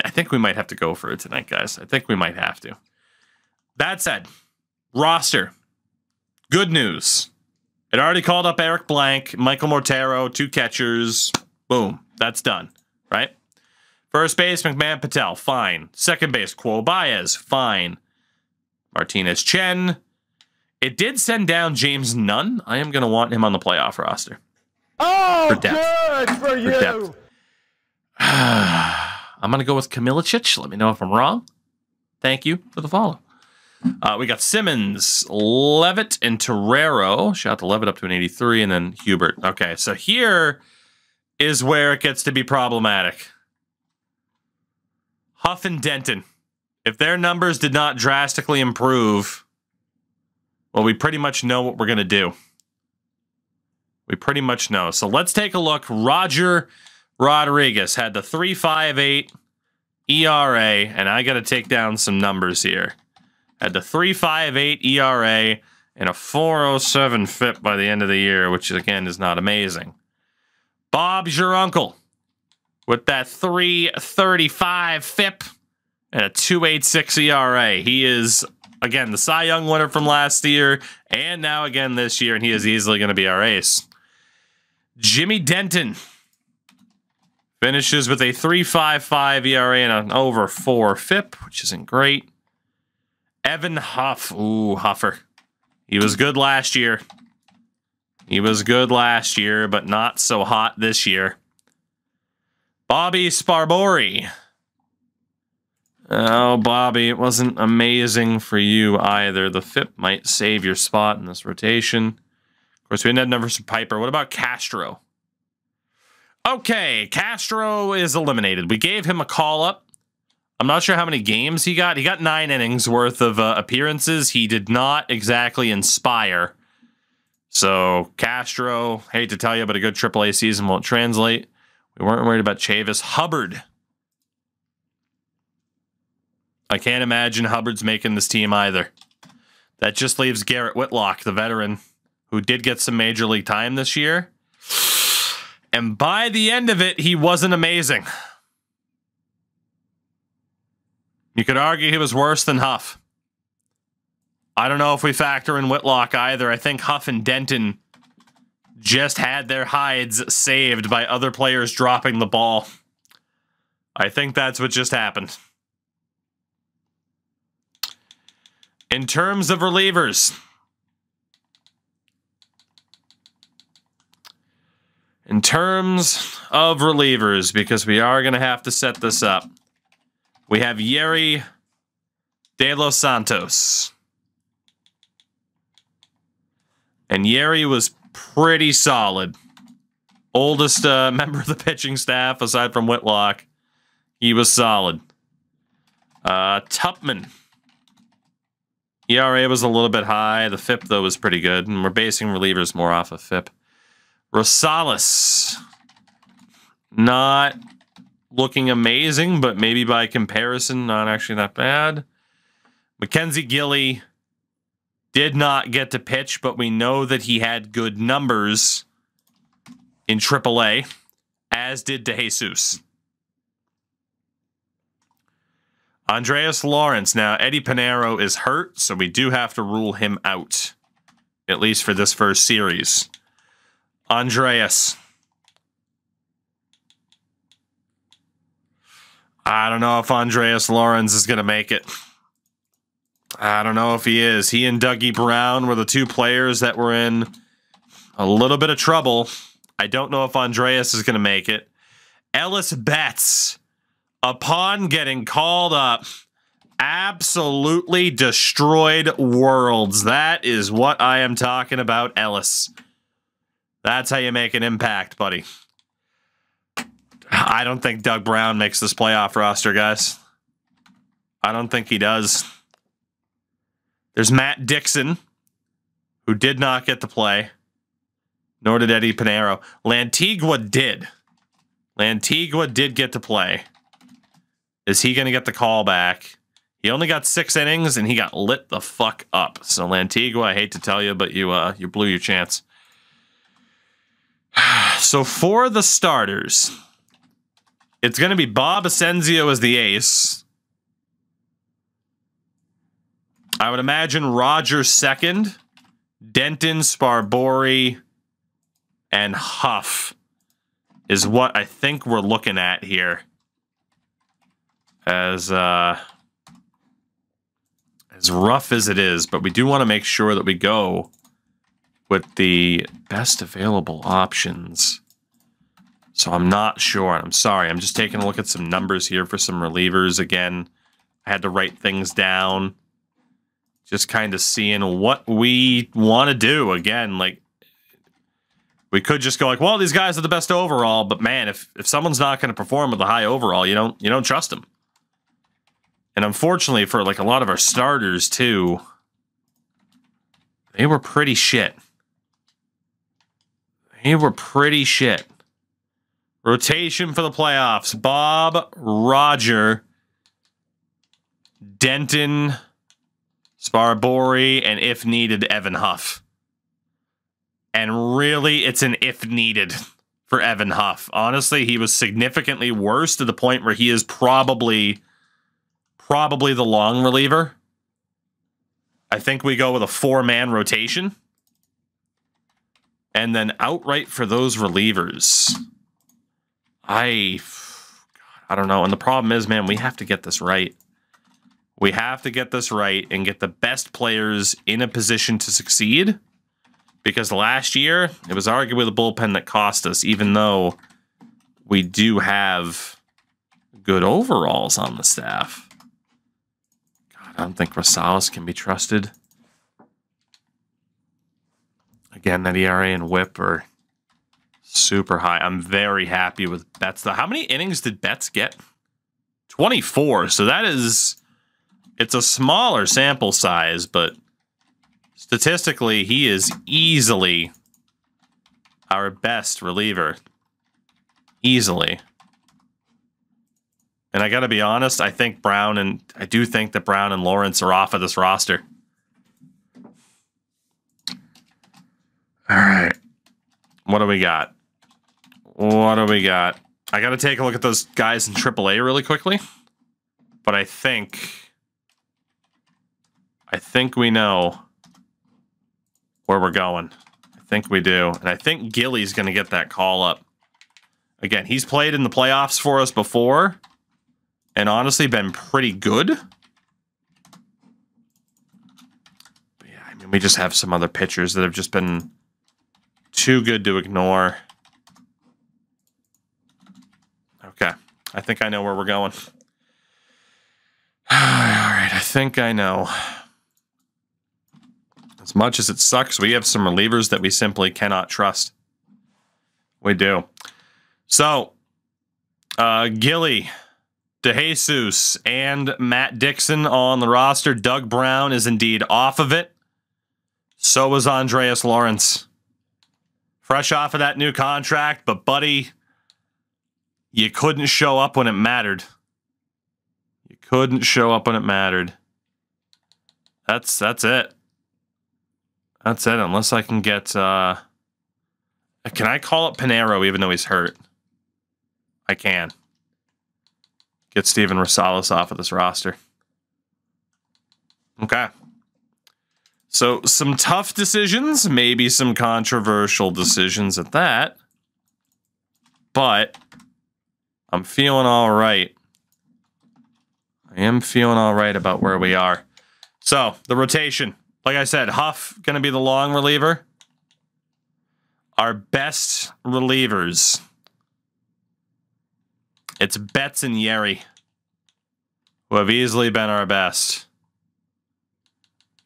I think we might have to go for it tonight, guys. I think we might have to. That said, roster. Good news. It already called up Eric Blank, Michael Mortero, 2 catchers. Boom. That's done, right? First base, McMahon Patel, fine. Second base, Quo Baez, fine. Martinez Chen. It did send down James Nunn. I am going to want him on the playoff roster. Oh, for good for you. I'm going to go with Kamilicic. Let me know if I'm wrong. Thank you for the follow. We got Simmons, Levitt, and Torrero. Shout out to Levitt up to an 83, and then Hubert. Okay, so here is where it gets to be problematic. Huff and Denton. If their numbers did not drastically improve, well, we pretty much know what we're going to do. We pretty much know. So let's take a look. Roger Rodriguez had the 3.58 ERA, and I got to take down some numbers here. Had the 3.58 ERA and a 4.07 FIP by the end of the year, which again is not amazing. Bob's your uncle with that 3.35 FIP and a 2.86 ERA. He is, again, the Cy Young winner from last year and now again this year, and he is easily going to be our ace. Jimmy Denton finishes with a 3.55 ERA and an over 4 FIP, which isn't great. Evan Huff. Ooh, Huffer. He was good last year. He was good last year, but not so hot this year. Bobby Sparbori. Oh, Bobby, it wasn't amazing for you either. The FIP might save your spot in this rotation. Of course, we didn't have numbers for Piper. What about Castro? Okay, Castro is eliminated. We gave him a call-up. I'm not sure how many games he got. He got 9 innings worth of appearances. He did not exactly inspire. So, Castro, hate to tell you, but a good AAA season won't translate. We weren't worried about Chavis. Hubbard. I can't imagine Hubbard's making this team either. That just leaves Garrett Whitlock, the veteran, who did get some major league time this year. And by the end of it, he wasn't amazing. You could argue he was worse than Huff. I don't know if we factor in Whitlock either. I think Huff and Denton just had their hides saved by other players dropping the ball. I think that's what just happened. In terms of relievers, because we are going to have to set this up, we have Yeri De Los Santos. And Yeri was pretty solid. Oldest member of the pitching staff, aside from Whitlock. He was solid. Tupman. ERA was a little bit high. The FIP, though, was pretty good. And we're basing relievers more off of FIP. Rosales. Not looking amazing, but maybe by comparison, not actually that bad. Mackenzie Gilly did not get to pitch, but we know that he had good numbers in AAA, as did DeJesus. Andreas Lawrence. Now, Eddie Pinheiro is hurt, so we do have to rule him out, at least for this first series. Andreas. I don't know if Andreas Lawrence is going to make it. I don't know if he is. He and Dougie Brown were the 2 players that were in a little bit of trouble. I don't know if Andreas is going to make it. Ellis Betts, upon getting called up, absolutely destroyed worlds. That is what I am talking about, Ellis. That's how you make an impact, buddy. I don't think Doug Brown makes this playoff roster, guys. I don't think he does. There's Matt Dixon, who did not get to play, nor did Eddie Pinheiro. Lantigua did. Lantigua did get to play. Is he going to get the call back? He only got 6 innings, and he got lit the fuck up. So, Lantigua, I hate to tell you, but you blew your chance. So, for the starters, It's going to be Bob Asensio as the ace. I would imagine Roger second, Denton, Sparbori, and Huff is what I think we're looking at here. As rough as it is, but we do want to make sure that we go with the best available options. So I'm not sure. I'm sorry. I'm just taking a look at some numbers here for some relievers. Again, I had to write things down. Just kind of seeing what we want to do. Again, like, we could just go like, well, these guys are the best overall, but man, if someone's not going to perform with the high overall, you don't trust them. And unfortunately for like a lot of our starters too, they were pretty shit. They were pretty shit. Rotation for the playoffs. Bob, Roger, Denton, Sparbori, and if needed, Evan Huff. And really, it's an if needed for Evan Huff. Honestly, he was significantly worse to the point where he is probably the long reliever. I think we go with a 4-man rotation. And then outright for those relievers. I don't know. And the problem is, man, we have to get this right. We have to get this right and get the best players in a position to succeed. Because last year, it was arguably the bullpen that cost us, even though we do have good overalls on the staff. God, I don't think Rosales can be trusted. Again, that ERA and WHIP are super high. I'm very happy with Betts. How many innings did Betts get? 24. So that is... It's a smaller sample size, but statistically, he is easily our best reliever. Easily. And I got to be honest, I do think that Brown and Lawrence are off of this roster. All right. What do we got? What do we got? I got to take a look at those guys in AAA really quickly. But I think we know where we're going. I think we do. And I think Gilly's going to get that call up. Again, he's played in the playoffs for us before. And honestly, been pretty good. But yeah, I mean, we just have some other pitchers that have just been too good to ignore. Okay. I think I know where we're going. All right. I think I know. As much as it sucks, we have some relievers that we simply cannot trust. We do. So, Gilly, DeJesus, and Matt Dixon on the roster. Doug Brown is indeed off of it. So was Andreas Lawrence. Fresh off of that new contract, but buddy, you couldn't show up when it mattered. You couldn't show up when it mattered. That's it. That's it, unless I can get... can I call up Pinero even though he's hurt? I can. Get Steven Rosales off of this roster. Okay. So, some tough decisions, maybe some controversial decisions at that. But, I'm feeling all right. I am feeling all right about where we are. So, the rotation. Like I said, Huff going to be the long reliever. Our best relievers. It's Betts and Yeri, who have easily been our best.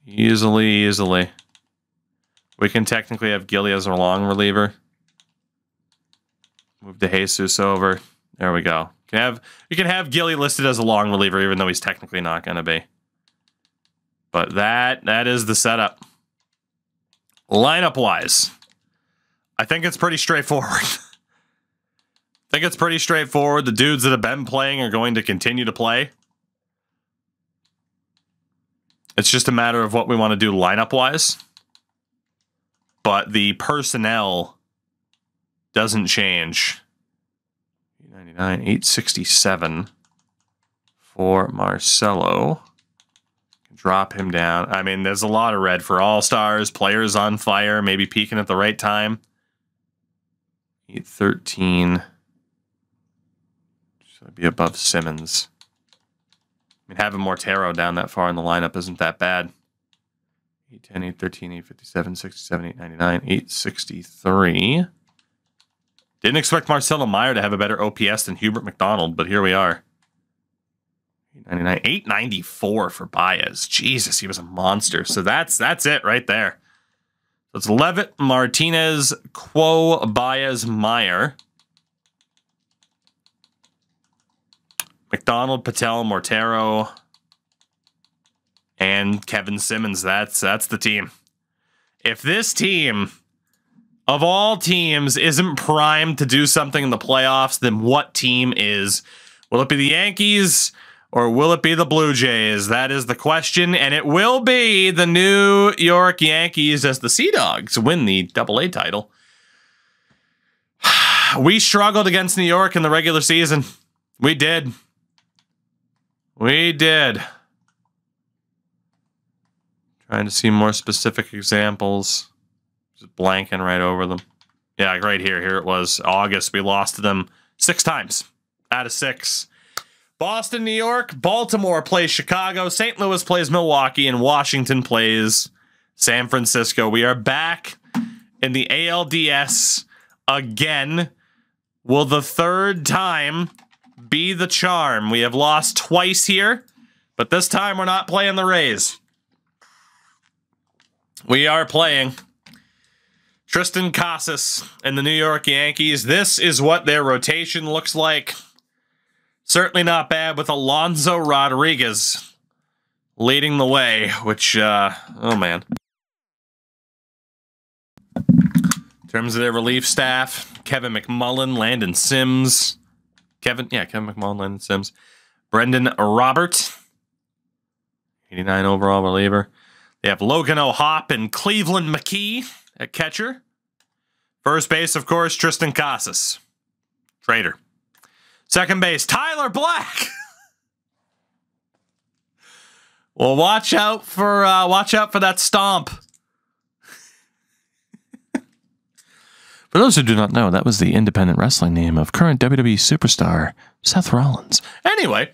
Easily. We can technically have Gilly as our long reliever. Move DeJesus over. There we go. You can have Gilly listed as a long reliever, even though he's technically not going to be. But that is the setup. Lineup-wise, I think it's pretty straightforward. The dudes that have been playing are going to continue to play. It's just a matter of what we want to do lineup-wise. But the personnel doesn't change. $899, $867 for Marcelo. Drop him down. I mean, there's a lot of red for all-stars, players on fire, maybe peaking at the right time. 813. Should be above Simmons. I mean, having Mortero down that far in the lineup isn't that bad. 810, 813, 857, 67, 899, 863. Didn't expect Marcelo Meyer to have a better OPS than Hubert McDonald, but here we are. 899, 894 for Baez. Jesus, he was a monster. So that's it right there. So it's Levitt, Martinez, Quo, Baez, Meyer. McDonald, Patel, Mortero, and Kevin Simmons. That's the team. If this team, of all teams, isn't primed to do something in the playoffs, then what team is? Will it be the Yankees or will it be the Blue Jays? That is the question, and it will be the New York Yankees as the Sea Dogs win the AA title. We struggled against New York in the regular season. We did. We did. Trying to see more specific examples. Just blanking right over them. Yeah, right here. Here it was. August. We lost to them 6 times out of 6. Boston, New York. Baltimore plays Chicago. St. Louis plays Milwaukee. And Washington plays San Francisco. We are back in the ALDS again. Will the third time be the charm? We have lost twice here, but this time we're not playing the Rays. We are playing Tristan Casas and the New York Yankees. This is what their rotation looks like. Certainly not bad with Alonso Rodriguez leading the way, which, oh man. In terms of their relief staff, Kevin McMullen, Landon Sims. Kevin McMullen, Landon Sims. Brendan Robert, 89 overall reliever. They have Logan O'Hoppe and Cleveland McKee at catcher. First base, of course, Tristan Casas. Trader. Second base, Tyler Black. Well, watch out for that stomp. For those who do not know, that was the independent wrestling name of current WWE superstar Seth Rollins. Anyway,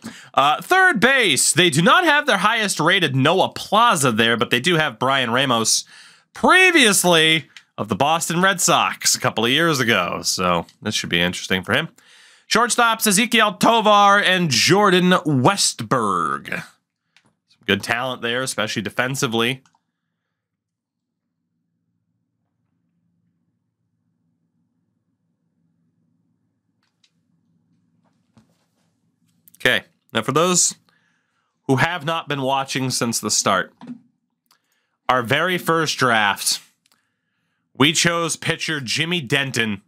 third base. They do not have their highest rated Noah Plaza there, but they do have Brian Ramos, previously of the Boston Red Sox a couple of years ago. So this should be interesting for him. Shortstops, Ezekiel Tovar and Jordan Westberg. Some good talent there, especially defensively. Okay, now for those who have not been watching since the start, our very first draft, we chose pitcher Jimmy Denton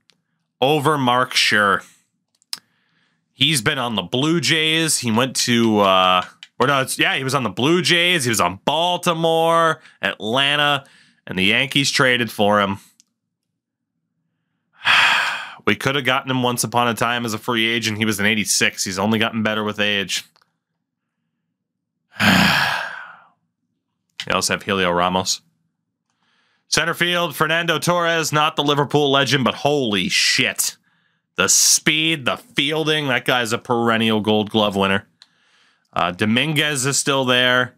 over Mark Schur. He's been on the Blue Jays. He went to, he was on the Blue Jays. He was on Baltimore, Atlanta, and the Yankees traded for him. We could have gotten him once upon a time as a free agent. He was an 86. He's only gotten better with age. They also have Helio Ramos. Center field, Fernando Torres, not the Liverpool legend, but holy shit. The speed, the fielding, that guy's a perennial Gold Glove winner. Dominguez is still there.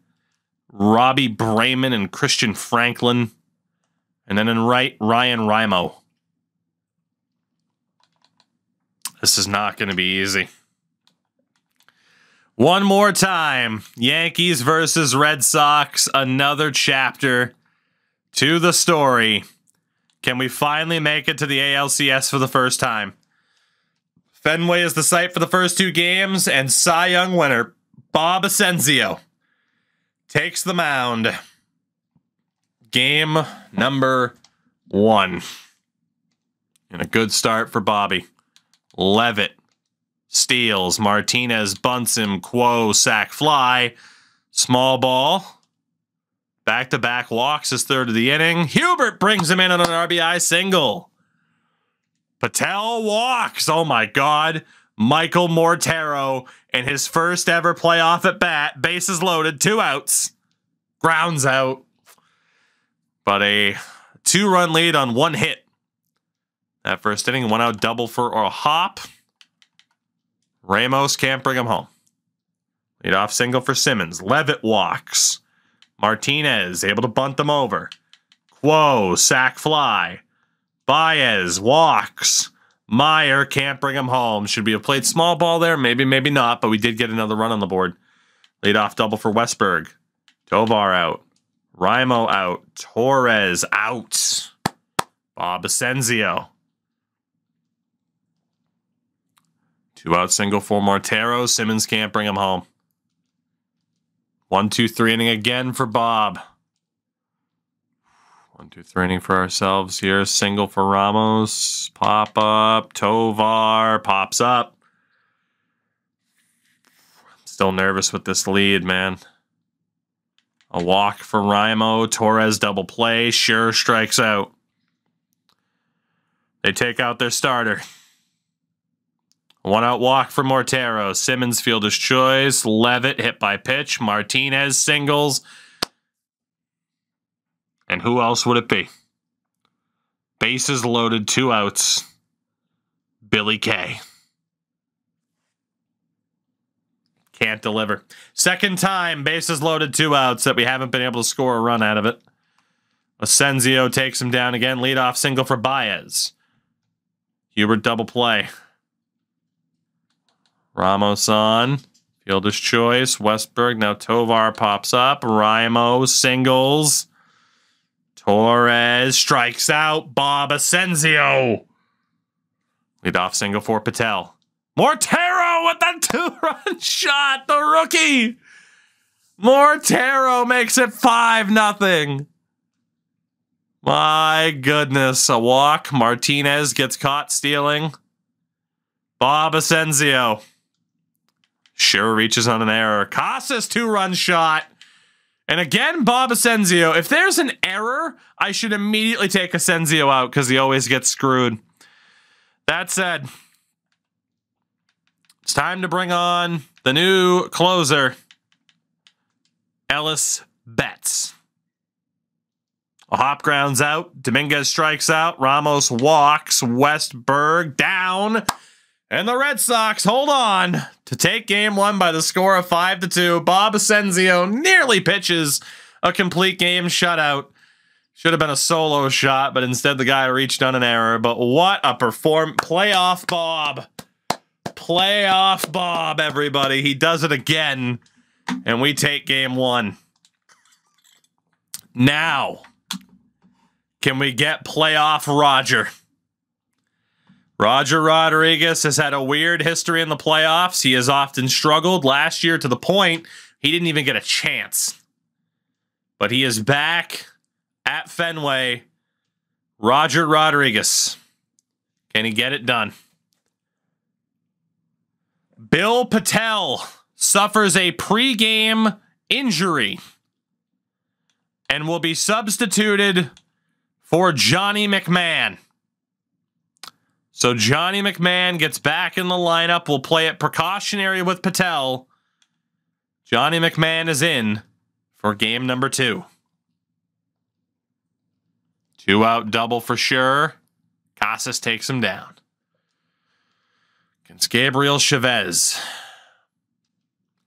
Robbie Brayman and Christian Franklin. And then in right, Ryan Rimo. This is not going to be easy. One more time. Yankees versus Red Sox. Another chapter to the story. Can we finally make it to the ALCS for the first time? Fenway is the site for the first 2 games, and Cy Young winner Bob Asensio takes the mound. Game number 1. And a good start for Bobby. Levitt steals. Martinez bunts him. Quo sack fly. Small ball. Back-to-back walks his third of the inning. Hubert brings him in on an RBI single. Patel walks. Oh, my God. Michael Mortero in his first ever playoff at bat. Bases loaded, 2 outs. Grounds out. But a 2-run lead on 1 hit. That first inning, 1 out double for a hop. Ramos can't bring him home. Leadoff single for Simmons. Levitt walks. Martinez able to bunt them over. Quo, sac fly. Baez walks. Meyer can't bring him home. Should we have played small ball there? Maybe, maybe not, but we did get another run on the board. Leadoff double for Westberg. Tovar out. Raimo out. Torres out. Bob Asensio. 2-out single for Mortero. Simmons can't bring him home. 1-2-3 inning again for Bob. 1-2-3 inning for ourselves here. Single for Ramos. Pop up. Tovar pops up. Still nervous with this lead, man. A walk for Raimo. Torres double play. Sure strikes out. They take out their starter. 1-out walk for Mortero. Simmons fielder's choice. Levitt hit by pitch. Martinez singles. And who else would it be? Bases loaded, 2 outs. Billy Kay. Can't deliver. Second time, bases loaded, 2 outs that we haven't been able to score a run out of it. Asensio takes him down again. Leadoff single for Baez. Hubert double play. Ramos on. Fielder's choice. Westberg. Now Tovar pops up. Raimo singles. Torres strikes out. Bob Asensio. Leadoff single for Patel. Mortero with the 2-run shot. The rookie. Mortero makes it 5-0. My goodness. A walk. Martinez gets caught stealing. Bob Asensio. Sure reaches on an error. Casas 2-run shot. And again, Bob Asensio. If there's an error, I should immediately take Asensio out because he always gets screwed. That said, it's time to bring on the new closer, Ellis Betts. A hop grounds out. Dominguez strikes out. Ramos walks. Westberg down. And the Red Sox hold on to take game 1 by the score of 5-2. Bob Asensio nearly pitches a complete game shutout. Should have been a solo shot, but instead the guy reached on an error. But what a playoff Bob. Playoff Bob, everybody. He does it again. And we take game 1. Now, can we get playoff Roger? Roger Rodriguez has had a weird history in the playoffs. He has often struggled last year to the point he didn't even get a chance. But he is back at Fenway. Roger Rodriguez. Can he get it done? Bill Patel suffers a pregame injury and will be substituted for Johnny McMahon. So Johnny McMahon gets back in the lineup. We'll play it precautionary with Patel. Johnny McMahon is in for game number 2. 2-out double for sure. Casas takes him down. Against Gabriel Chavez.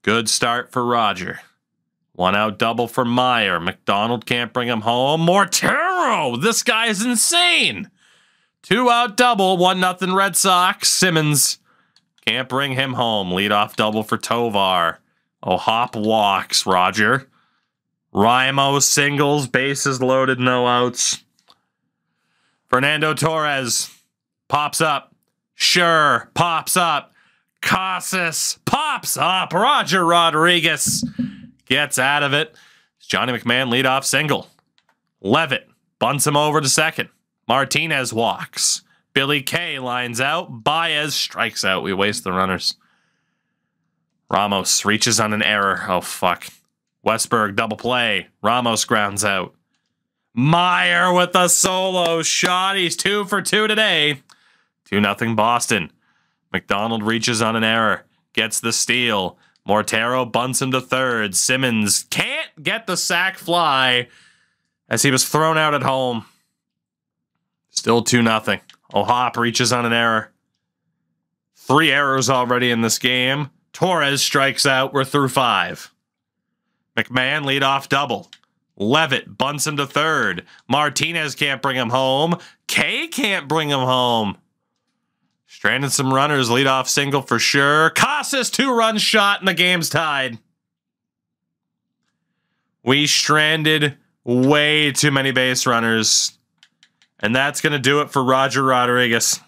Good start for Roger. 1-out double for Meyer. McDonald can't bring him home. Mortero! This guy is insane! 2-out double, 1-0 Red Sox. Simmons can't bring him home. Leadoff double for Tovar. Oh, hop walks, Roger. Raimo singles, bases loaded, no outs. Fernando Torres pops up. Sure, pops up. Casas pops up. Roger Rodriguez gets out of it. Johnny McMahon leadoff single. Levitt bunts him over to second. Martinez walks. Billy Kay lines out. Baez strikes out. We waste the runners. Ramos reaches on an error. Oh, fuck. Westberg double play. Ramos grounds out. Meyer with a solo shot. He's 2 for 2 today. 2-0 Boston. McDonald reaches on an error. Gets the steal. Mortero bunts him to third. Simmons can't get the sac fly as he was thrown out at home. Still 2-0. O'Hop reaches on an error. 3 errors already in this game. Torres strikes out. We're through 5. McMahon leadoff double. Levitt bunts him to third. Martinez can't bring him home. Kay can't bring him home. Stranded some runners. Leadoff single for sure. Casas 2-run shot and the game's tied. We stranded way too many base runners. And that's going to do it for Roger Rodriguez.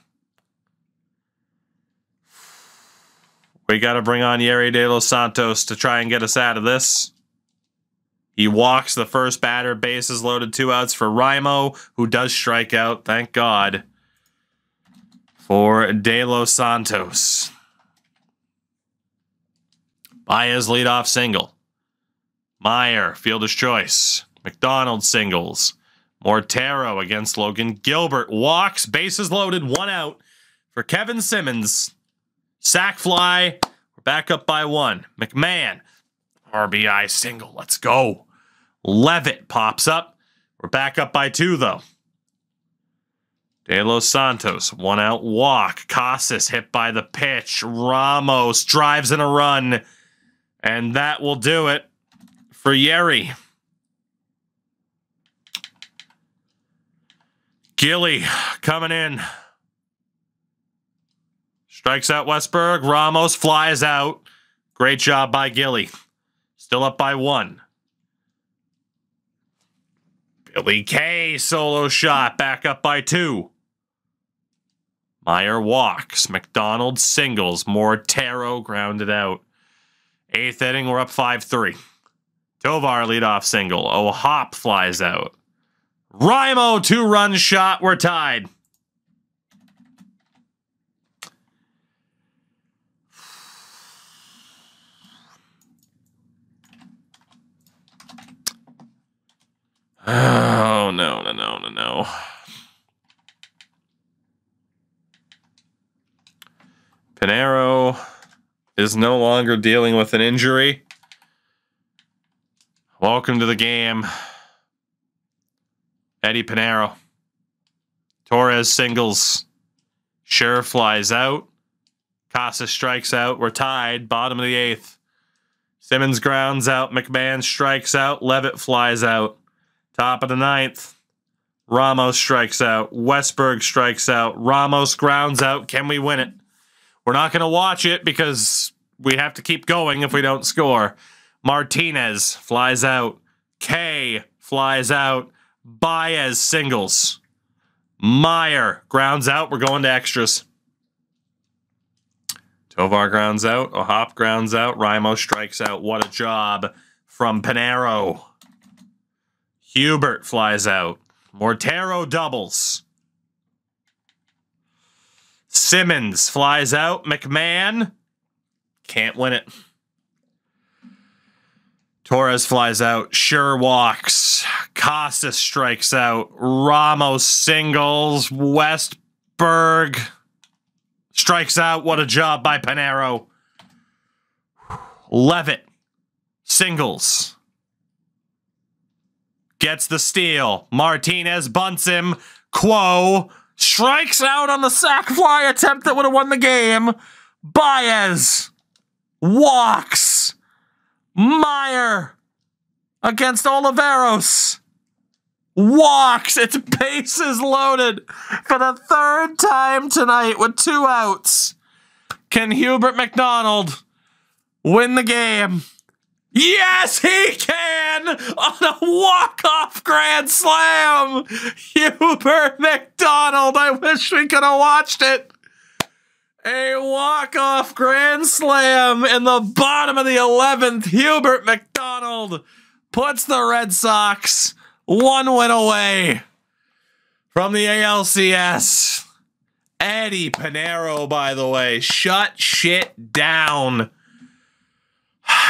We got to bring on Yerry De Los Santos to try and get us out of this. He walks the first batter. Bases loaded. 2 outs for Raimo, who does strike out. Thank God. For De Los Santos. Baez leadoff single. Meyer, fielder's choice. McDonald singles. Mortero against Logan Gilbert. Walks. Bases loaded. 1 out for Kevin Simmons. Sac fly. We're back up by 1. McMahon. RBI single. Let's go. Levitt pops up. We're back up by 2, though. De Los Santos. 1 out walk. Casas hit by the pitch. Ramos drives in a run. And that will do it for Yerry. Gilly coming in. Strikes out Westberg. Ramos flies out. Great job by Gilly. Still up by 1. Billy Kay solo shot. Back up by 2. Meyer walks. McDonald singles. Mortero grounded out. 8th inning, we're up 5-3. Tovar leadoff single. O'Hop flies out. Raimo 2-run shot. We're tied. Oh, no. Pinero is no longer dealing with an injury. Welcome to the game, Eddie Pinero. Torres singles. Scher flies out. Casas strikes out. We're tied. Bottom of the 8th. Simmons grounds out. McMahon strikes out. Levitt flies out. Top of the 9th. Ramos strikes out. Westberg strikes out. Ramos grounds out. Can we win it? We're not going to watch it because we have to keep going if we don't score. Martinez flies out. Kay flies out. Baez singles. Meyer grounds out. We're going to extras. Tovar grounds out. O'Hop grounds out. Raimo strikes out. What a job from Pinero. Hubert flies out. Mortero doubles. Simmons flies out. McMahon can't win it. Torres flies out. Scher walks. Casas strikes out. Ramos singles. Westberg strikes out. What a job by Pinero. Levitt singles. Gets the steal. Martinez bunts him. Quo strikes out on the sac fly attempt that would have won the game. Baez walks. Meyer against Oliveros. Walks. It's bases loaded for the 3rd time tonight with 2 outs. Can Hubert McDonald win the game? Yes, he can! On a walk-off grand slam! Hubert McDonald, I wish we could have watched it. A walk-off grand slam in the bottom of the 11th. Hubert McDonald puts the Red Sox 1 win away from the ALCS. Eddie Pinero, by the way, shut shit down.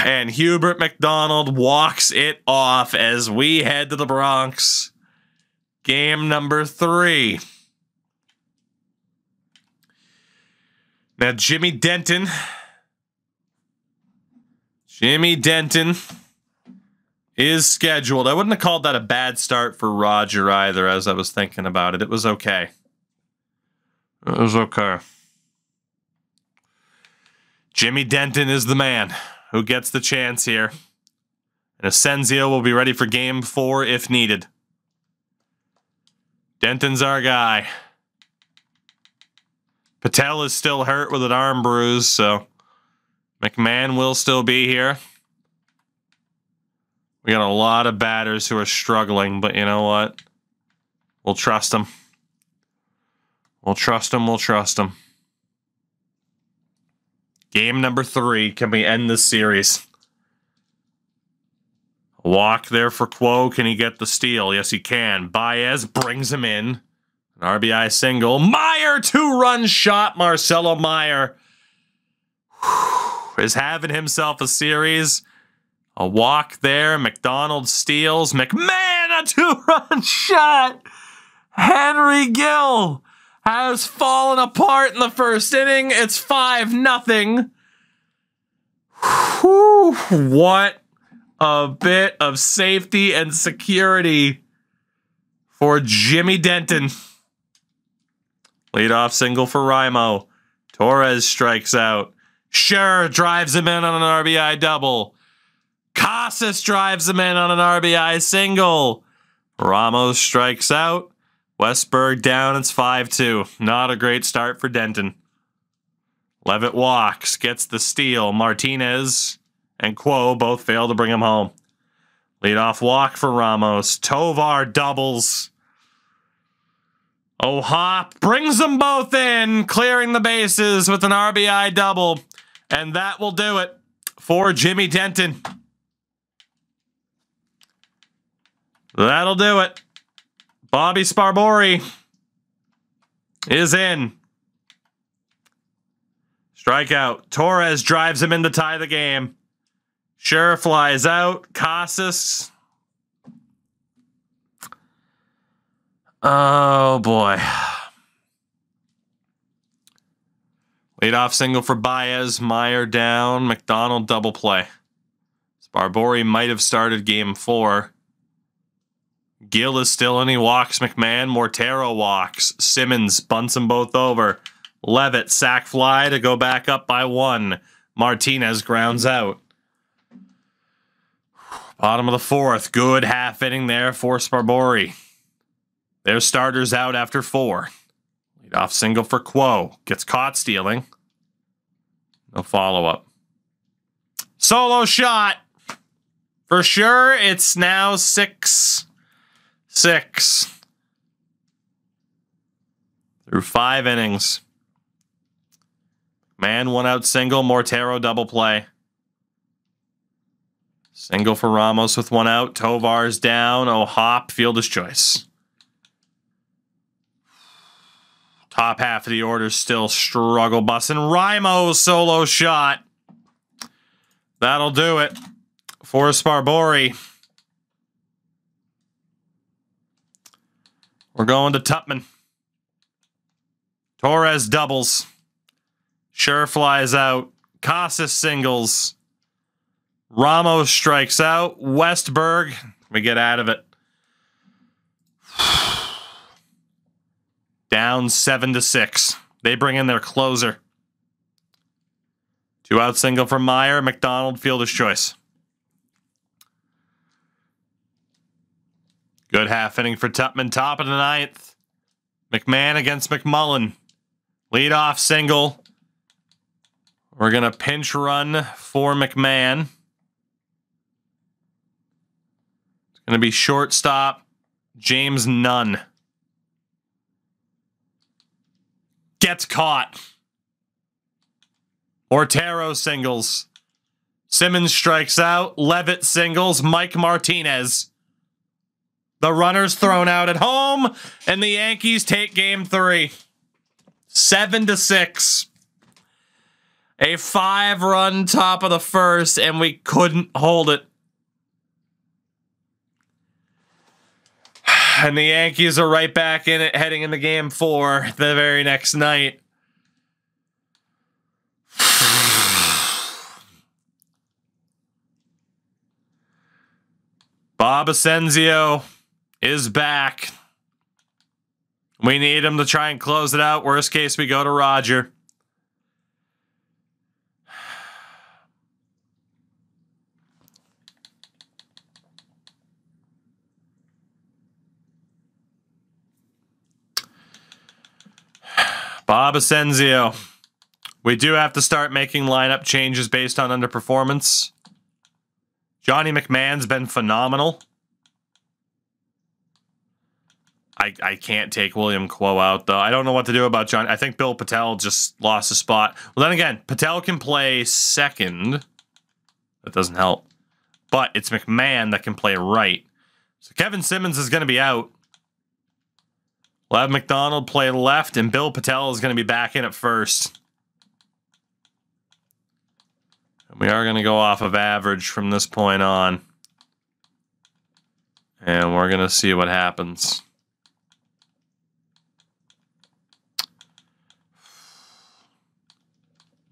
And Hubert McDonald walks it off as we head to the Bronx. Game number 3. Now, Jimmy Denton. Jimmy Denton is scheduled. I wouldn't have called that a bad start for Roger either, as I was thinking about it. It was okay. It was okay. Jimmy Denton is the man who gets the chance here. And Asensio will be ready for game 4 if needed. Denton's our guy. Patel is still hurt with an arm bruise, so McMahon will still be here. We got a lot of batters who are struggling, but you know what? We'll trust them. We'll trust them. We'll trust them. Game number 3. Can we end this series? A walk there for Quo. Can he get the steal? Yes, he can. Baez brings him in. An RBI single. Meyer, 2-run shot. Marcelo Meyer is having himself a series. A walk there. McDonald steals. McMahon, a 2-run shot. Henry Gill has fallen apart in the first inning. It's 5-0. What a bit of safety and security for Jimmy Denton. Leadoff single for Raimo. Torres strikes out. Scher drives him in on an RBI double. Casas drives him in on an RBI single. Ramos strikes out. Westberg down. It's 5-2. Not a great start for Denton. Levitt walks. Gets the steal. Martinez and Quo both fail to bring him home. Leadoff walk for Ramos. Tovar doubles. O'Hop brings them both in, clearing the bases with an RBI double. And that will do it for Jimmy Denton. That'll do it. Bobby Sparbori is in. Strikeout. Torres drives him in to tie the game. Scher flies out. Casas. Oh, boy. Leadoff single for Baez. Meyer down. McDonald double play. Sparbori might have started game 4. Gill is still in. He walks McMahon. Mortero walks. Simmons bunts them both over. Levitt sack fly to go back up by 1. Martinez grounds out. Bottom of the 4th. Good half inning there for Sparbori. Their starters out after 4. Leadoff single for Quo. Gets caught stealing. No follow-up. Solo shot. For sure, it's now 6-6. Through 5 innings. Man, 1-out single. Mortero double play. Single for Ramos with 1 out. Tovar's down. O'Hop, fielder's choice. Top half of the order still struggle busing. Raimo solo shot. That'll do it for Sparbori. We're going to Tupman. Torres doubles. Scher flies out. Casas singles. Ramos strikes out. Westberg. We get out of it. Down 7-6. They bring in their closer. 2-out single for Meyer. McDonald, fielder's choice. Good half inning for Tupman. Top of the 9th. McMahon against McMullen. Leadoff single. We're going to pinch run for McMahon. It's going to be shortstop James Nunn. Gets caught. Ortero singles. Simmons strikes out. Levitt singles. Mike Martinez. The runner's thrown out at home, and the Yankees take game 3. 7-6. A 5-run top of the 1st, and we couldn't hold it. And the Yankees are right back in it, heading into game 4 the very next night. Bob Asensio is back. We need him to try and close it out. Worst case, we go to Roger. Bob Asensio. We do have to start making lineup changes based on underperformance. Johnny McMahon's been phenomenal. I can't take William Quo out, though. I don't know what to do about John. I think Bill Patel just lost a spot. Well, then again, Patel can play second. That doesn't help. But it's McMahon that can play right. So Kevin Simmons is going to be out. We'll have McDonald play left, and Bill Patel is going to be back in at first. And we are going to go off of average from this point on. And we're going to see what happens.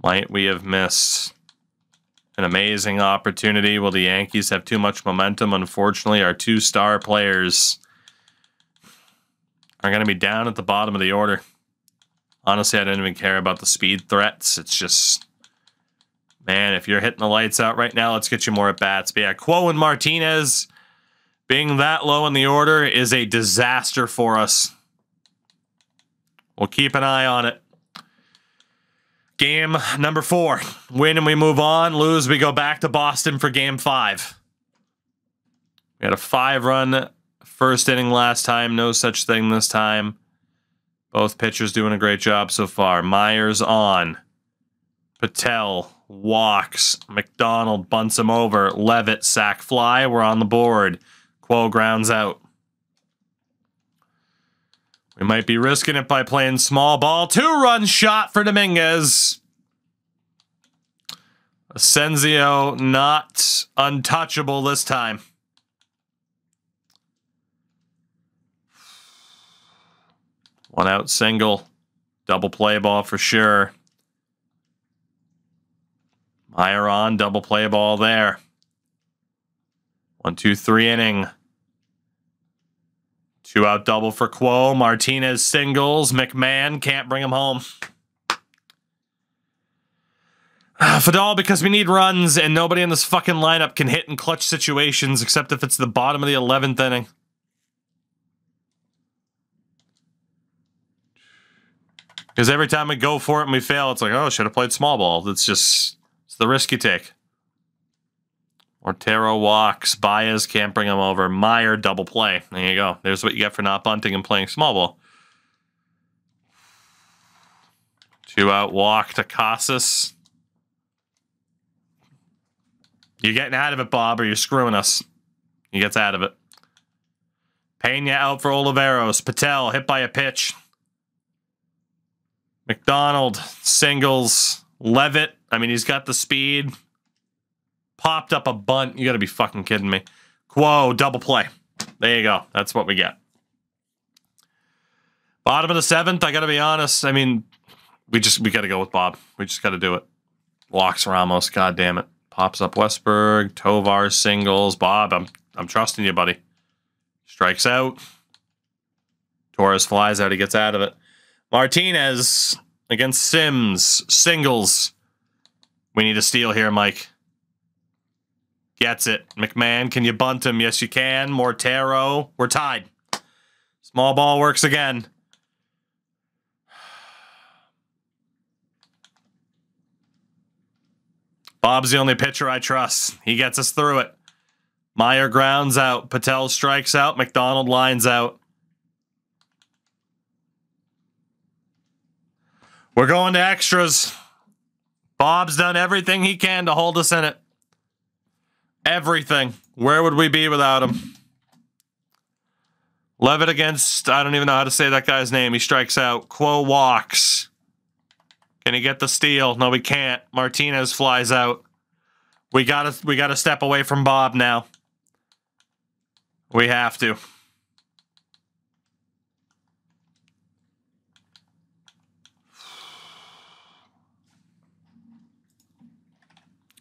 Might we have missed an amazing opportunity? Will the Yankees have too much momentum? Unfortunately, our two star players are going to be down at the bottom of the order. Honestly, I don't even care about the speed threats. It's just, man, if you're hitting the lights out right now, let's get you more at-bats. But yeah, Quo and Martinez being that low in the order is a disaster for us. We'll keep an eye on it. Game number 4. Win and we move on. Lose, we go back to Boston for game 5. We had a 5-run first inning last time. No such thing this time. Both pitchers doing a great job so far. Myers on. Patel walks. McDonald bunts him over. Levitt sack fly. We're on the board. Quo grounds out. We might be risking it by playing small ball. 2-run shot for Dominguez. Asensio not untouchable this time. One out single. Double play ball for sure. Meyer on. Double play ball there. 1, 2, 3 inning. 2-out double for Quo. Martinez singles. McMahon can't bring him home. Fadal, because we need runs and nobody in this fucking lineup can hit in clutch situations except if it's the bottom of the 11th inning. Because every time we go for it and we fail, it's like, oh, should have played small ball. It's the risk you take. Ortero walks. Baez can't bring him over. Meyer double play. There you go. There's what you get for not bunting and playing small ball. 2-out walk to Casas. You're getting out of it, Bob, or you're screwing us. He gets out of it. Pena out for Oliveros. Patel hit by a pitch. McDonald singles. Levitt. I mean, he's got the speed. Popped up a bunt. You got to be fucking kidding me. Quo, double play. There you go. That's what we get. Bottom of the 7th, I got to be honest. I mean, we got to go with Bob. We just got to do it. Walks Ramos. God damn it. Pops up Westberg. Tovar singles. Bob, I'm trusting you, buddy. Strikes out. Torres flies out. He gets out of it. Martinez against Sims. Singles. We need a steal here, Mike. Gets it. McMahon, can you bunt him? Yes, you can. Mortero. We're tied. Small ball works again. Bob's the only pitcher I trust. He gets us through it. Meyer grounds out. Patel strikes out. McDonald lines out. We're going to extras. Bob's done everything he can to hold us in it. Everything. Where would we be without him? Levitt against, I don't even know how to say that guy's name. He strikes out. Quo walks. Can he get the steal? No, we can't. Martinez flies out. We gotta step away from Bob now. We have to.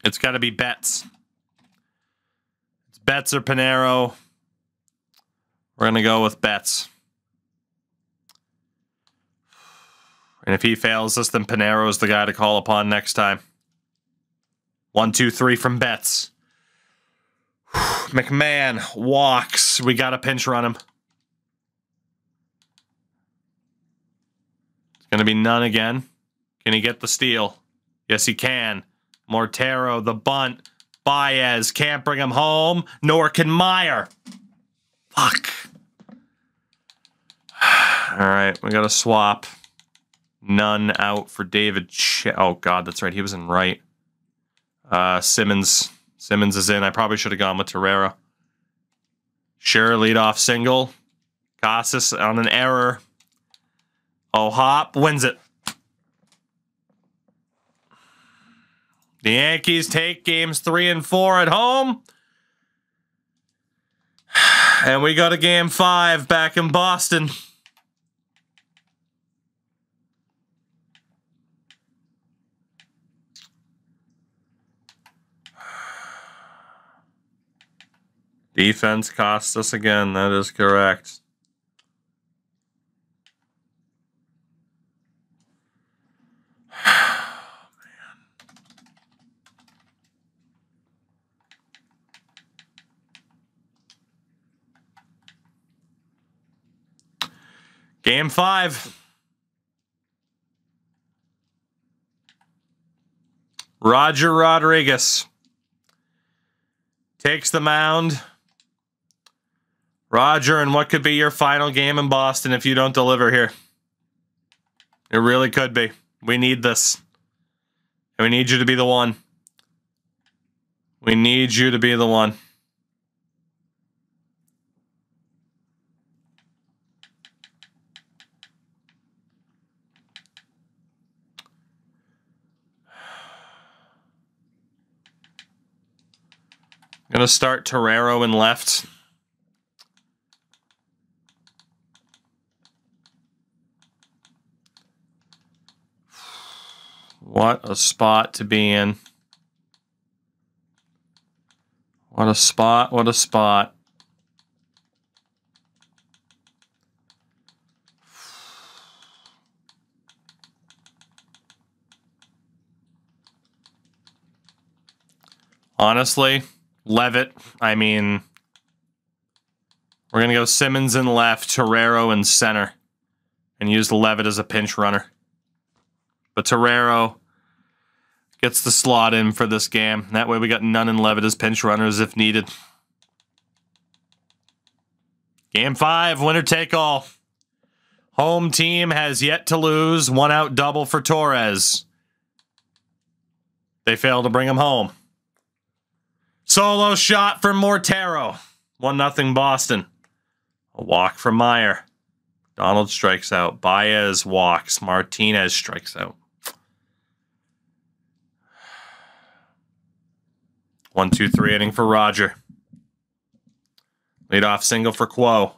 It's got to be Betts. Betts or Pinero. We're going to go with Betts. And if he fails us, then Pinero's the guy to call upon next time. 1, 2, 3 from Betts. McMahon walks. We got to pinch run him. It's going to be none again. Can he get the steal? Yes, he can. Mortero, the bunt. Baez can't bring him home, nor can Meyer. Fuck. All right, we got to swap. None out for David. Oh, God, that's right. He was in right. Simmons. Simmons is in. I probably should have gone with Torreira. Sure, leadoff single. Casas on an error. Oh, Hop wins it. The Yankees take games 3 and 4 at home. And we go to game 5 back in Boston. Defense cost us again. That is correct. Game 5. Roger Rodriguez takes the mound. Roger, and what could be your final game in Boston if you don't deliver here? It really could be. We need this. And we need you to be the one. We need you to be the one. I'm going to start Torreira in left. What a spot to be in. What a spot, what a spot. Honestly, Levitt, I mean, we're going to go Simmons in left, Torreira in center, and use Levitt as a pinch runner. But Torreira gets the slot in for this game. That way we got Nunn and Levitt as pinch runners if needed. Game 5, winner take all. Home team has yet to lose. 1 out double for Torres. They failed to bring him home. Solo shot for Mortero. 1-0 Boston. A walk for Meyer. Donald strikes out. Baez walks. Martinez strikes out. 1-2-3 inning for Roger. Leadoff single for Quo.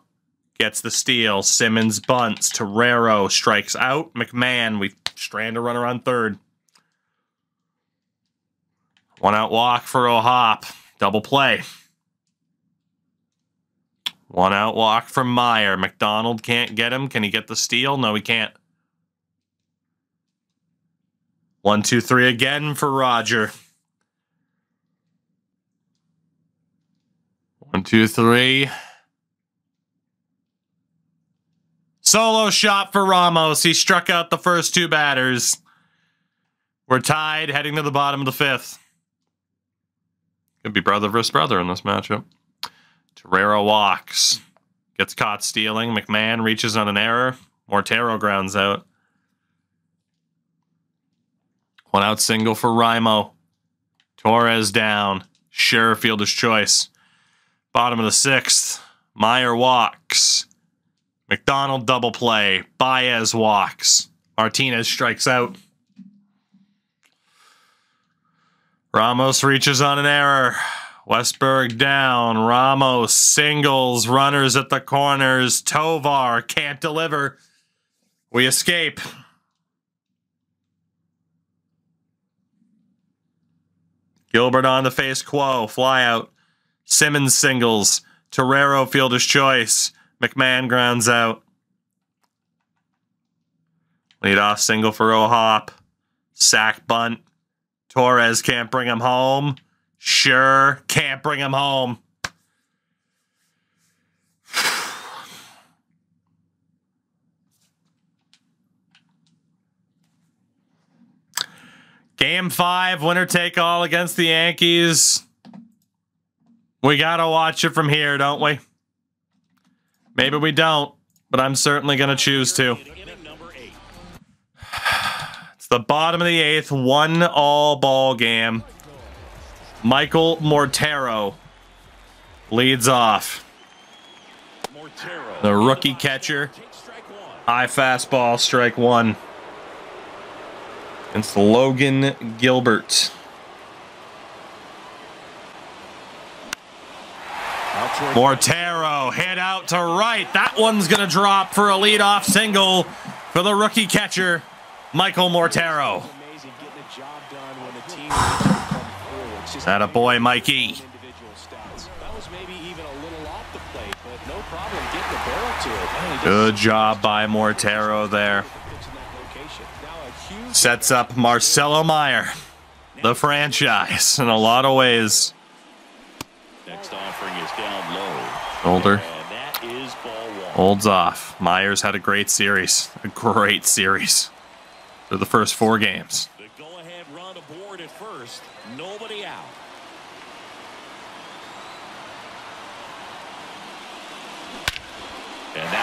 Gets the steal. Simmons bunts. Torreira strikes out. McMahon, we strand a runner on third. 1 out walk for O'Hop. Double play. 1 out walk for Meyer. McDonald can't get him. Can he get the steal? No, he can't. 1-2-3 again for Roger. 1-2-3. Solo shot for Ramos. He struck out the first 2 batters. We're tied, heading to the bottom of the 5th. Could be brother versus brother in this matchup. Torreira walks. Gets caught stealing. McMahon reaches on an error. Mortero grounds out. 1 out single for Raimo. Torres down. Sure, fielder's choice. Bottom of the 6th. Meyer walks. McDonald double play. Baez walks. Martinez strikes out. Ramos reaches on an error. Westberg down. Ramos singles. Runners at the corners. Tovar can't deliver. We escape. Gilbert on the face. Quo. Fly out. Simmons singles. Torrero fielder's choice. McMahon grounds out. Leadoff single for O'Hop. Sack bunt. Torres can't bring him home. Sure, can't bring him home. Game 5, winner take all against the Yankees. We gotta watch it from here, don't we? Maybe we don't, but I'm certainly gonna choose to. It's the bottom of the 8th, 1-all ball game. Michael Mortero leads off. The rookie catcher. High fastball, strike 1. It's Logan Gilbert. Mortero hit out to right. That one's going to drop for a leadoff single for the rookie catcher, Michael Mortero. Atta boy, Mikey. Good job by Mortero there. Sets up Marcelo Meyer, the franchise, in a lot of ways. Next offering is down low. Shoulder. That is ball 1. Holds off. Myers had a great series. A great series. For the first 4 games. The go-ahead run aboard at first. Nobody out.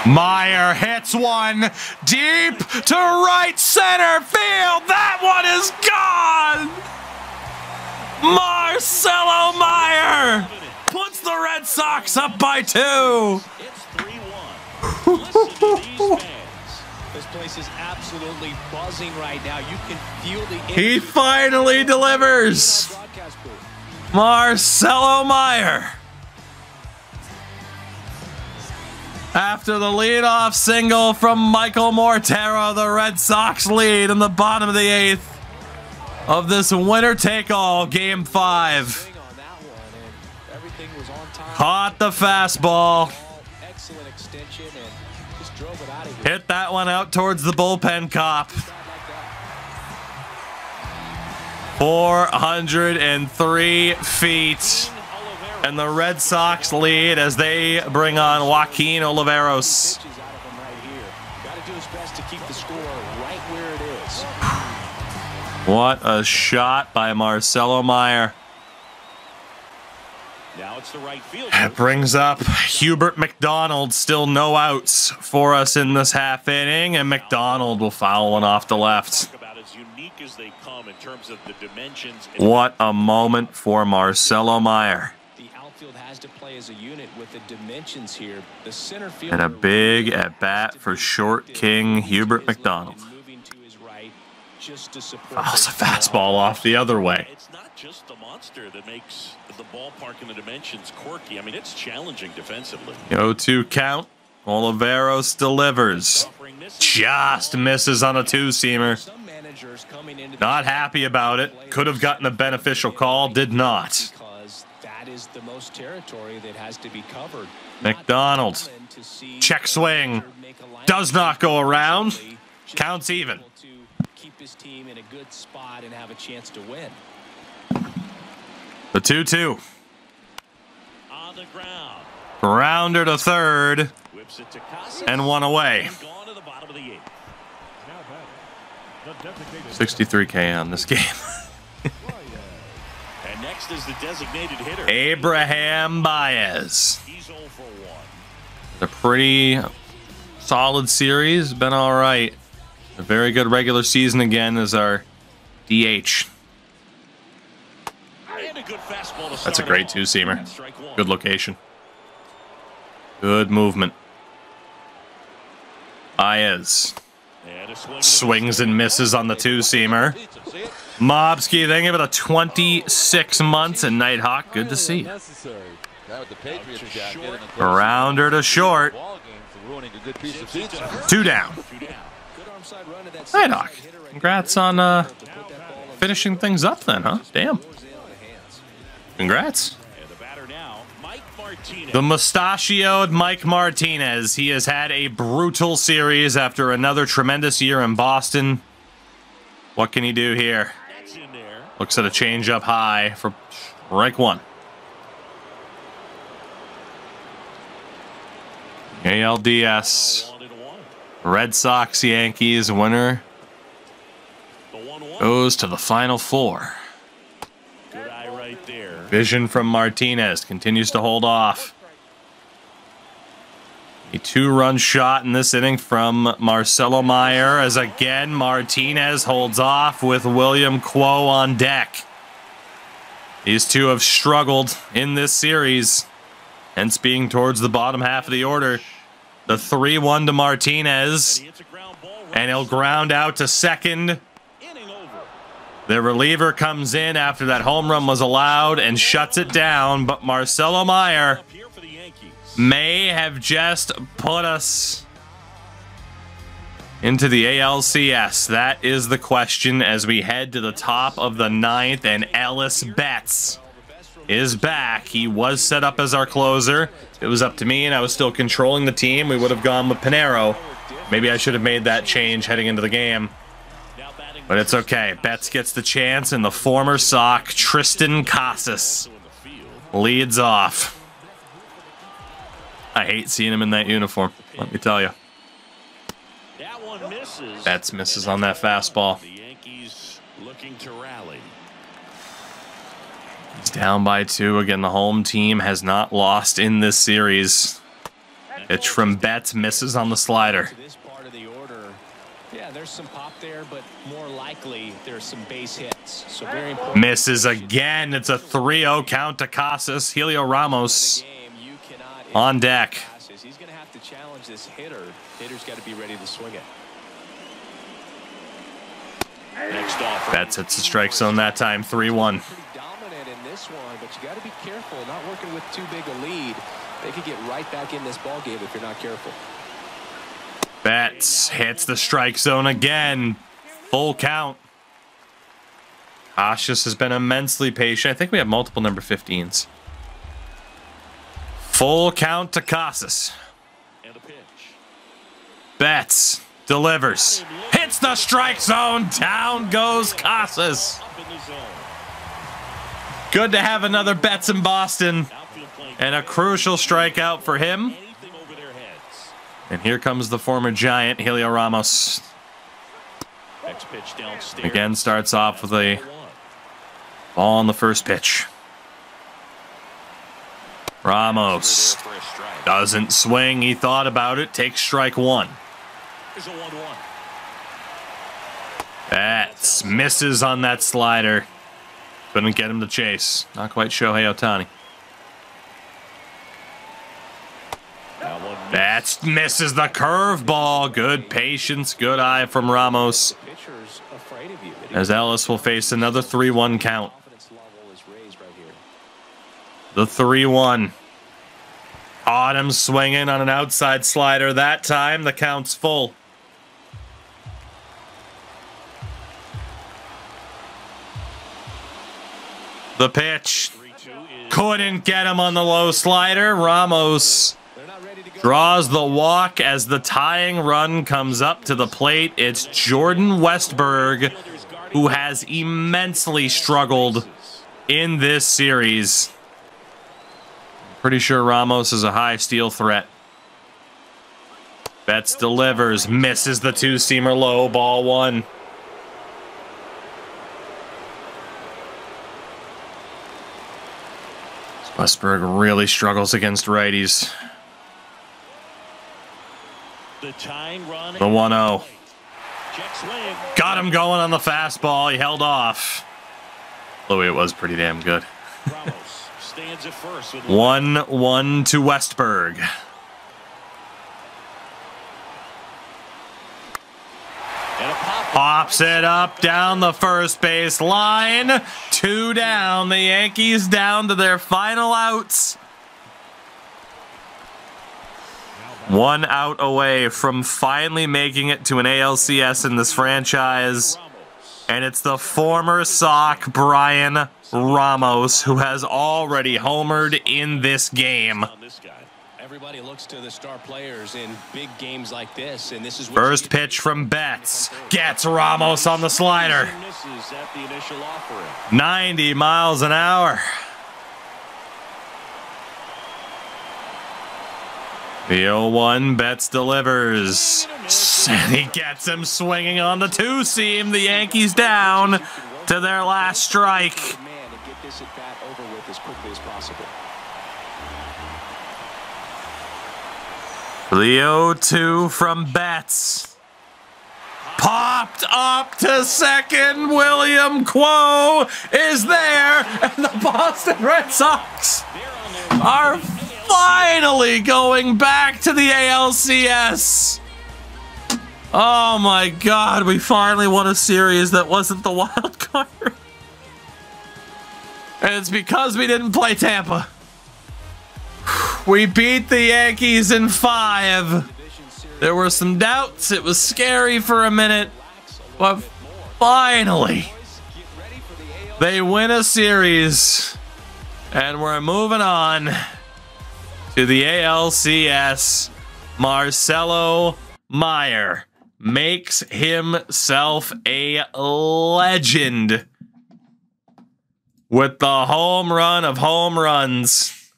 Meyer hits one deep to right center field. That one is gone. Marcelo Meyer puts the Red Sox up by 2. It's 3-1. Listen to these fans. This place is absolutely buzzing right now. You can feel the energy. He finally delivers. Marcelo Meyer. After the leadoff single from Michael Mortero, the Red Sox lead in the bottom of the 8th of this winner-take-all Game 5. Caught the fastball. Hit that one out towards the bullpen cop. 403 feet. And the Red Sox lead as they bring on Joaquin Oliveros. What a shot by Marcelo Meyer. Now it's the right field. That brings up Hubert McDonald. Still no outs for us in this half inning, and McDonald will foul one off the left. What a moment for Marcelo Meyer. Has to play as a unit with the dimensions here. The center field and a big at bat for short king Hubert McDonald. Fouls a fastball off the other way. It's not just the monster that makes the ballpark and the dimensions quirky. I mean, it's challenging defensively. 0-2 count. Oliveros delivers. Just misses on a 2-seamer. Not happy about it. Could have gotten a beneficial call. Did not. That is the most territory that has to be covered. McDonald. Check swing. Does not go around. Counts even. Keep his team in a good spot and have a chance to win. The 2-2. On the ground. Rounder to third. And one away. 63K on this game. And next is the designated hitter, Abraham Baez. He's 0 for 1. A pretty solid series. Been all right. A very good regular season again as our DH. That's a great 2-seamer. Good location. Good movement. Baez. Swings and misses on the 2-seamer. Mobsky, they give it a 26 months and Nighthawk. Good to see. A rounder to short. 2 down. Nighthawk. Congrats on finishing things up then, huh? Damn. Congrats. now, Mike Martinez. The mustachioed Mike Martinez. He has had a brutal series after another tremendous year in Boston. What can he do here? That's in there. Looks at a changeup high for strike one. ALDS. Red Sox, Yankees winner goes to the Final Four. Good eye right there. Vision from Martinez continues to hold off. A two-run shot in this inning from Marcelo Meyer as again Martinez holds off with William Quo on deck. These two have struggled in this series, hence being towards the bottom half of the order. The 3-1 to Martinez, and he'll ground out to second. The reliever comes in after that home run was allowed and shuts it down, but Marcelo Meyer may have just put us into the ALCS. That is the question as we head to the top of the ninth, and Ellis Betts is back. He was set up as our closer. It was up to me, and I was still controlling the team. We would have gone with Pinero. Maybe I should have made that change heading into the game. But it's okay. Betts gets the chance, and the former Sock, Tristan Casas, leads off. I hate seeing him in that uniform, let me tell you. Betts misses on that fastball. The Yankees looking to rally. He's down by 2. Again, the home team has not lost in this series. Pitch from Betts misses on the slider. This part of the order, yeah, there's some pop there, but more likely there's some base hits. So very important. Misses again. It's a 3-0 count to Casas. Helio Ramos on deck. He's going to have to challenge this hitter. Hitter's got to be ready to swing it. Next off. Betts hits the strike zone that time. 3-1. This one, but you got to be careful. Not working with too big a lead. They could get right back in this ball game if you're not careful. Betts hits the strike zone again. Full count. Cassius has been immensely patient. I think we have multiple number 15s. Full count to Casas. And a pitch. Betts delivers. Hits the strike zone. Down goes Casas. Good to have another Betts in Boston, and a crucial strikeout for him. And here comes the former Giant, Helio Ramos. Again, starts off with a ball on the first pitch. Ramos doesn't swing. He thought about it. Takes strike one. Betts misses on that slider. Couldn't get him to chase. Not quite Shohei Ohtani. Betts misses the curveball. Good patience, good eye from Ramos. As Ellis will face another 3-1 count. The 3-1. Autumn swinging on an outside slider. That time the count's full. The pitch. Couldn't get him on the low slider. Ramos draws the walk as the tying run comes up to the plate. It's Jordan Westberg, who has immensely struggled in this series. Pretty sure Ramos is a high steal threat. Betts delivers, misses the two-seamer low, ball one. Westberg really struggles against righties. The tying run. The 1-0. Got him going on the fastball. He held off. Louis, it was pretty damn good. 1-1 to Westberg. Pops it up down the first base line. 2 down. The Yankees down to their final outs. 1 out away from finally making it to an ALCS in this franchise. And it's the former Sox Brian Ramos who has already homered in this game. Everybody looks to the star players in big games like this, and this is first pitch from Betts. Gets Ramos on the slider. 90 miles an hour. The 0-1, Betts delivers. And he gets him swinging on the two-seam. The Yankees down to their last strike. The 0-2 from Betts. Popped up to second. William Quo is there. And the Boston Red Sox are finally going back to the ALCS. Oh my God, we finally won a series that wasn't the wild card. And it's because we didn't play Tampa. We beat the Yankees in 5. There were some doubts. It was scary for a minute. But finally, they win a series. And we're moving on to the ALCS. Marcelo Meyer makes himself a legend with the home run of home runs.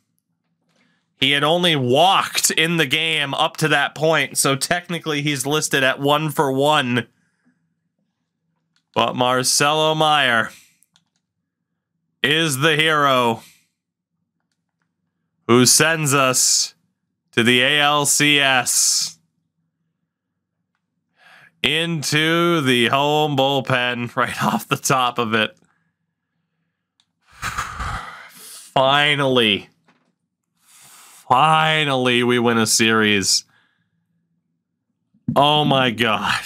He had only walked in the game up to that point, so technically he's listed at 1 for 1. But Marcelo Meyer is the hero who sends us to the ALCS into the home bullpen right off the top of it. Finally, we win a series. Oh my God.